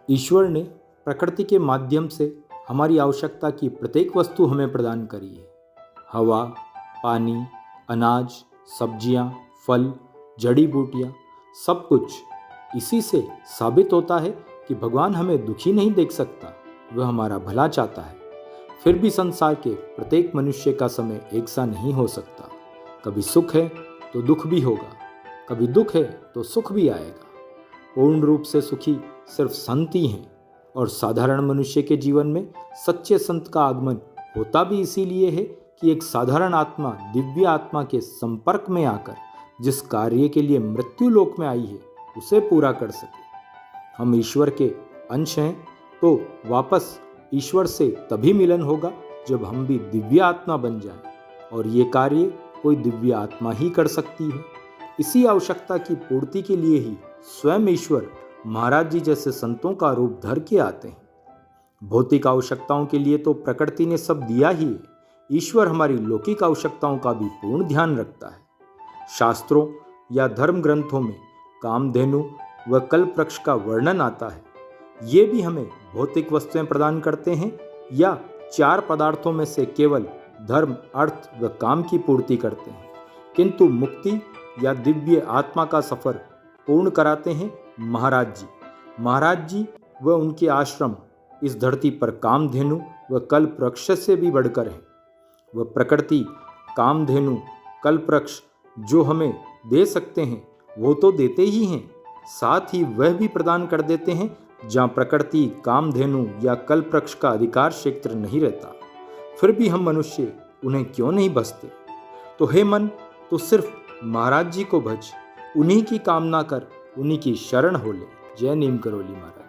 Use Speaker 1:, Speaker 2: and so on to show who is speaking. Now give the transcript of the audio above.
Speaker 1: ईश्वर ने प्रकृति के माध्यम से हमारी आवश्यकता की प्रत्येक वस्तु हमें प्रदान करी है। हवा, पानी, अनाज, सब्जियां, फल, जड़ी बूटियां, सब कुछ। इसी से साबित होता है कि भगवान हमें दुखी नहीं देख सकता, वह हमारा भला चाहता है। फिर भी संसार के प्रत्येक मनुष्य का समय एक सा नहीं हो सकता। कभी सुख है तो दुख भी होगा, कभी दुख है तो सुख भी आएगा। पूर्ण रूप से सुखी सिर्फ संत ही हैं, और साधारण मनुष्य के जीवन में सच्चे संत का आगमन होता भी इसीलिए है कि एक साधारण आत्मा दिव्य आत्मा के संपर्क में आकर जिस कार्य के लिए मृत्यु लोक में आई है उसे पूरा कर सके। हम ईश्वर के अंश हैं, तो वापस ईश्वर से तभी मिलन होगा जब हम भी दिव्य आत्मा बन जाएं, और ये कार्य कोई दिव्य आत्मा ही कर सकती है। इसी आवश्यकता की पूर्ति के लिए ही स्वयं ईश्वर महाराज जी जैसे संतों का रूप धर के आते हैं। भौतिक आवश्यकताओं के लिए तो प्रकृति ने सब दिया ही है, ईश्वर हमारी लौकिक आवश्यकताओं का भी पूर्ण ध्यान रखता है। शास्त्रों या धर्म ग्रंथों में कामधेनु व कल्पवृक्ष का वर्णन आता है। ये भी हमें भौतिक वस्तुएं प्रदान करते हैं या चार पदार्थों में से केवल धर्म, अर्थ व काम की पूर्ति करते हैं, किंतु मुक्ति या दिव्य आत्मा का सफर पूर्ण कराते हैं महाराज जी। महाराज जी व उनके आश्रम इस धरती पर कामधेनु व कल्पवृक्ष से भी बढ़कर हैं। वह प्रकृति, कामधेनु, कल्पवृक्ष जो हमें दे सकते हैं वो तो देते ही हैं, साथ ही वह भी प्रदान कर देते हैं जहाँ प्रकृति, कामधेनु या कल्पवृक्ष का अधिकार क्षेत्र नहीं रहता। फिर भी हम मनुष्य उन्हें क्यों नहीं भजते? तो हे मन, तो सिर्फ महाराज जी को भज, उन्हीं की कामना कर, उन्हीं की शरण हो ले। जय नीम करोली महाराज।